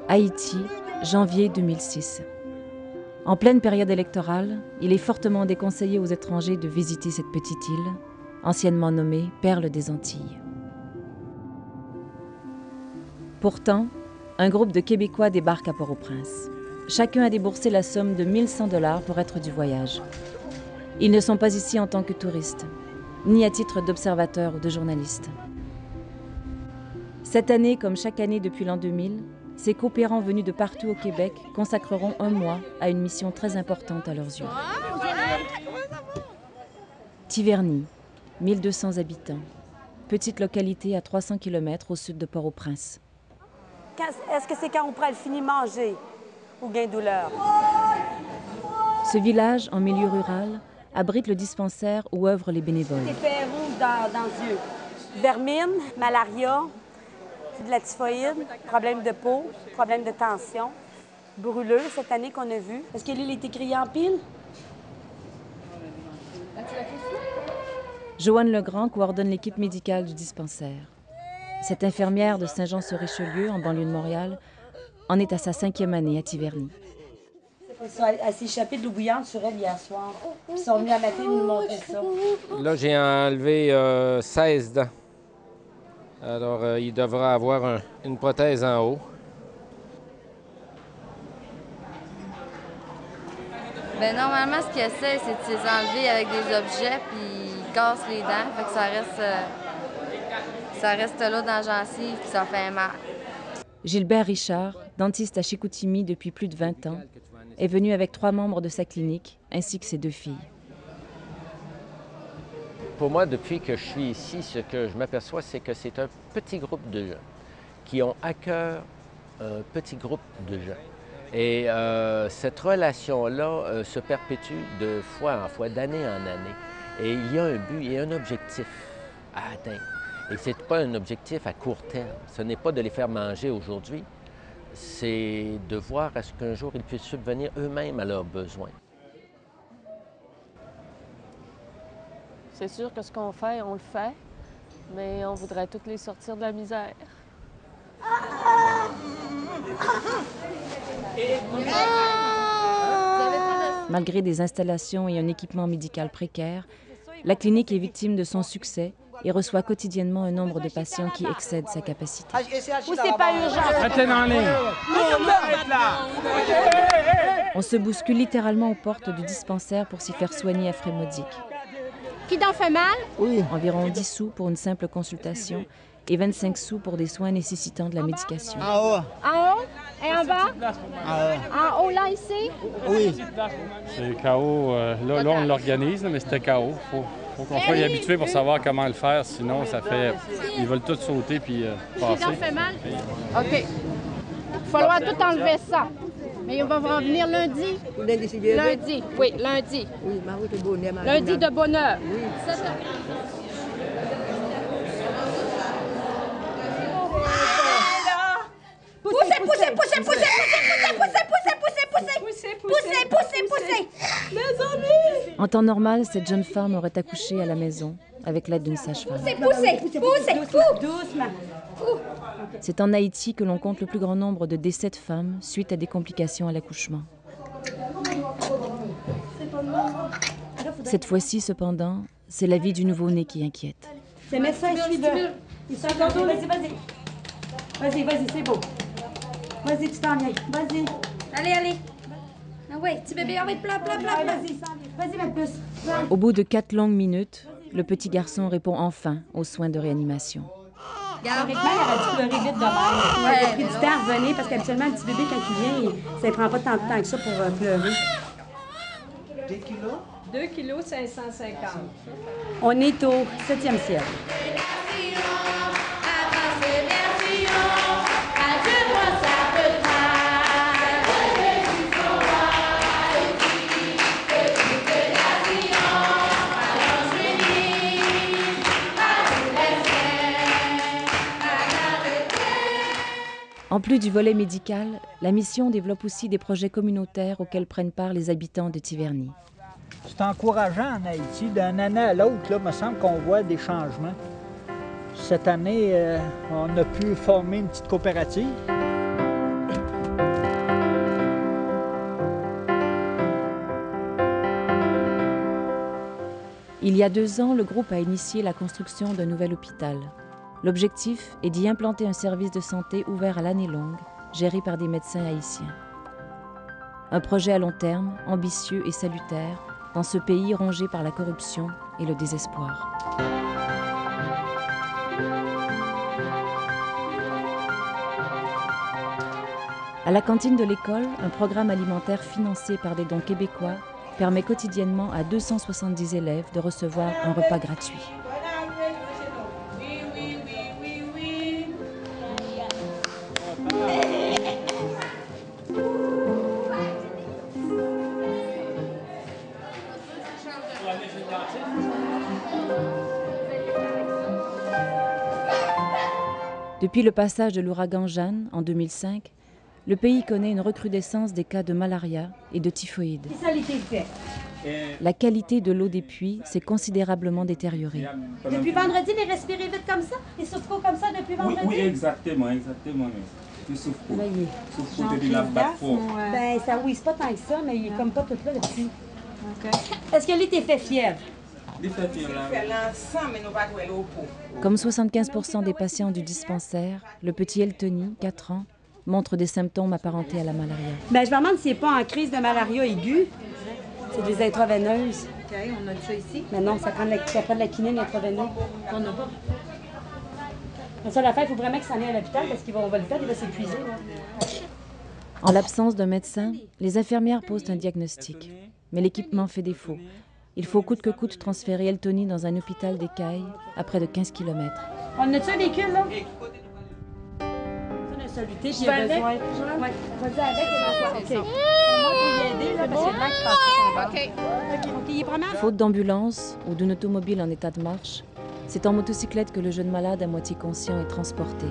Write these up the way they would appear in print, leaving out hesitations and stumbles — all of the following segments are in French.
Haïti, janvier 2006. En pleine période électorale, il est fortement déconseillé aux étrangers de visiter cette petite île, anciennement nommée Perle des Antilles. Pourtant, un groupe de Québécois débarque à Port-au-Prince. Chacun a déboursé la somme de 1 100 $ pour être du voyage. Ils ne sont pas ici en tant que touristes, ni à titre d'observateurs ou de journalistes. Cette année, comme chaque année depuis l'an 2000, ces coopérants venus de partout au Québec consacreront un mois à une mission très importante à leurs yeux. Tiverny, 1200 habitants, petite localité à 300 km au sud de Port-au-Prince. Est-ce que c'est quand on prend le fini manger ou gain douleur? Ce village, en milieu rural, abrite le dispensaire où œuvrent les bénévoles. Effet rouge dans les yeux. Vermine, malaria, de la typhoïde, problème de peau, problème de tension, brûleux cette année qu'on a vu. Est-ce que l'île est écriée en pile? Joanne Legrand coordonne l'équipe médicale du dispensaire. Cette infirmière de Saint-Jean-sur-Richelieu, en banlieue de Montréal, en est à sa 5e année à Tiverny. Elle s'est échappée de l'eau bouillante sur elle hier soir. Ils sont venus à matin nous montrer ça. Là, j'ai enlevé 16 dents. Alors, il devra avoir une prothèse en haut. Bien, normalement, ce qu'ils essaient, c'est de les enlever avec des objets, puis ils cassent les dents, fait que ça reste là dans la gencive, puis ça fait mal. Gilbert Richard, dentiste à Chicoutimi depuis plus de 20 ans, est venu avec 3 membres de sa clinique, ainsi que ses 2 filles. Pour moi, depuis que je suis ici, ce que je m'aperçois, c'est que c'est un petit groupe de gens qui ont à cœur un petit groupe de gens. Et cette relation-là se perpétue de fois en fois, d'année en année. Et il y a un but et un objectif à atteindre. Et ce n'est pas un objectif à court terme. Ce n'est pas de les faire manger aujourd'hui. C'est de voir à ce qu'un jour, ils puissent subvenir eux-mêmes à leurs besoins. C'est sûr que ce qu'on fait, on le fait, mais on voudrait toutes les sortir de la misère. Malgré des installations et un équipement médical précaire, la clinique est victime de son succès et reçoit quotidiennement un nombre de patients qui excède sa capacité. Ou c'est pas urgent? Restez en ligne! On se bouscule littéralement aux portes du dispensaire pour s'y faire soigner à frais modiques. Qui t'en fait mal? Oui. Environ 10 sous pour une simple consultation et 25 sous pour des soins nécessitant de la médication. En haut? Et en bas? En haut, là, ici? Oui. C'est KO. Là, on l'organise, mais c'était KO. Faut qu'on soit habitué pour savoir comment le faire, sinon ça fait... Ils veulent tout sauter puis passer. Qui t'en fait mal? OK. Il va falloir tout enlever ça. Mais on va en venir lundi. Lundi, oui, lundi. Lundi de bonne heure. Oui. Poussez! En temps normal, cette jeune femme aurait accouché à la maison avec l'aide d'une sage-femme. Poussez! Doucement. C'est en Haïti que l'on compte le plus grand nombre de décès de femmes suite à des complications à l'accouchement. Cette fois-ci, cependant, c'est la vie du nouveau-né qui inquiète. C'est médecin suiveur. Ils sont encore dos. Vas-y, c'est beau. Vas-y, tu t'en viens. Vas-y. Allez. Ah ouais, petit bébé, on va être plat. Vas-y, ma puce. Au bout de 4 longues minutes, le petit garçon répond enfin aux soins de réanimation. Théoriquement, il aurait dû pleurer vite de même. Il a pris du temps à revenir parce qu'habituellement, un petit bébé, quand il vient, ça ne prend pas tant de temps que ça pour pleurer. 2 kilos 550. On est au 7e ciel. En plus du volet médical, la mission développe aussi des projets communautaires auxquels prennent part les habitants de Tiverny. C'est encourageant en Haïti. D'une année à l'autre, il me semble qu'on voit des changements. Cette année, on a pu former une petite coopérative. Il y a 2 ans, le groupe a initié la construction d'un nouvel hôpital. L'objectif est d'y implanter un service de santé ouvert à l'année longue, géré par des médecins haïtiens. Un projet à long terme, ambitieux et salutaire, dans ce pays rongé par la corruption et le désespoir. À la cantine de l'école, un programme alimentaire financé par des dons québécois permet quotidiennement à 270 élèves de recevoir un repas gratuit. Depuis le passage de l'ouragan Jeanne en 2005, le pays connaît une recrudescence des cas de malaria et de typhoïde. La qualité de l'eau des puits s'est considérablement détériorée. Depuis vendredi, les respirez vite comme ça? Les souffrent comme ça depuis vendredi? Oui, exactement. Les souffres. Depuis la batte fort. Ben, ça ouise pas tant que ça, mais il est comme pas tout là, le petit. Est-ce que lui t'es fait fièvre? Comme 75% des patients du dispensaire, le petit Eltony, 4 ans, montre des symptômes apparentés à la malaria. Ben, je me demande s'il n'est pas en crise de malaria aiguë. C'est des intraveineuses. OK, on a ça ici. Mais non, ça prend de la quinine intraveineuse. On n'a pas. Mais ça, l'affaire, il faut vraiment que ça aille à l'hôpital parce qu'on va le faire, il va s'épuiser. En l'absence d'un médecin, les infirmières posent un diagnostic. Mais l'équipement fait défaut. Il faut coûte que coûte transférer Eltony dans un hôpital d'Écailles à près de 15 km. On a-tu un véhicule, là? On a saluté, puis il a besoin. Ouais, vas-y avec, OK. On va y aider, là, parce que c'est là qu'il passe. OK, il est vraiment... Faute d'ambulance ou d'une automobile en état de marche, c'est en motocyclette que le jeune malade à moitié conscient est transporté.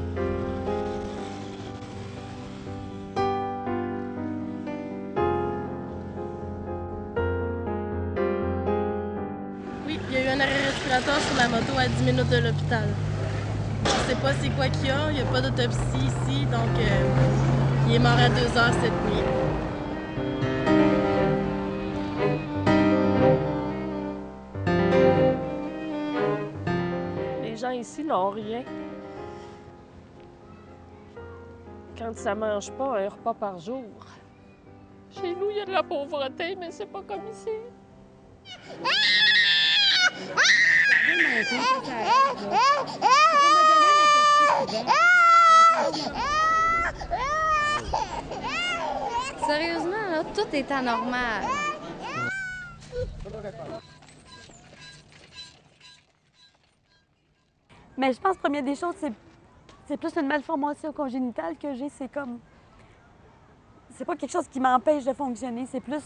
Oui, il y a eu un arrêt respiratoire sur la moto à 10 minutes de l'hôpital. Je sais pas c'est quoi qu'il y a, il n'y a pas d'autopsie ici, donc il est mort à 2 heures cette nuit. Les gens ici n'ont rien. Quand ça mange pas un repas par jour. Chez nous, il y a de la pauvreté, mais c'est pas comme ici. Sérieusement, là, tout est anormal. Mais je pense, première des choses, c'est plus une malformation congénitale que j'ai. C'est comme... C'est pas quelque chose qui m'empêche de fonctionner, c'est plus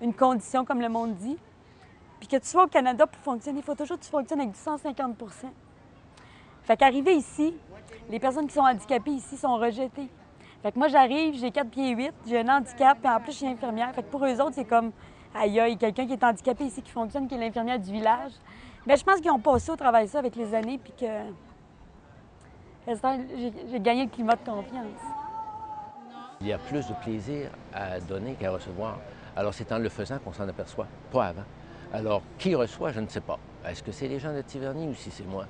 une condition, comme le monde dit. Puis que tu sois au Canada pour fonctionner, il faut toujours que tu fonctionnes avec du 150 %. Fait qu'arriver ici, les personnes qui sont handicapées ici sont rejetées. Fait que moi, j'arrive, j'ai 4 pieds 8, j'ai un handicap, puis en plus, je suis infirmière. Fait que pour eux autres, c'est comme, aïe, aïe, quelqu'un qui est handicapé ici, qui fonctionne, qui est l'infirmière du village. Mais je pense qu'ils ont passé au travail ça avec les années, puis que j'ai gagné le climat de confiance. Il y a plus de plaisir à donner qu'à recevoir. Alors, c'est en le faisant qu'on s'en aperçoit, pas avant. Alors, qui reçoit, je ne sais pas. Est-ce que c'est les gens de Tiverny ou si c'est moi?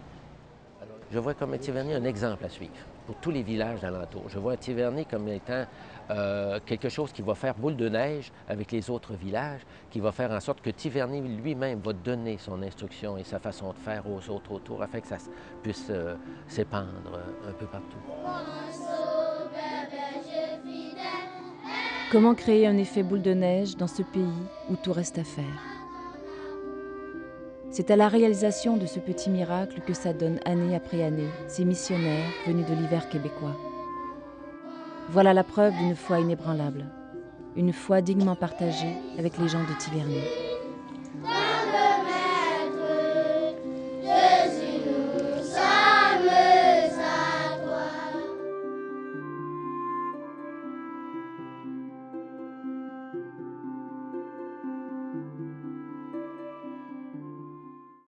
Alors, je vois comme Tiverny un exemple à suivre pour tous les villages d'alentour. Je vois Tiverny comme étant quelque chose qui va faire boule de neige avec les autres villages, qui va faire en sorte que Tiverny lui-même va donner son instruction et sa façon de faire aux autres autour afin que ça puisse s'épandre un peu partout. Comment créer un effet boule de neige dans ce pays où tout reste à faire? C'est à la réalisation de ce petit miracle que s'adonnent année après année ces missionnaires venus de l'hiver québécois. Voilà la preuve d'une foi inébranlable, une foi dignement partagée avec les gens de Tiverny.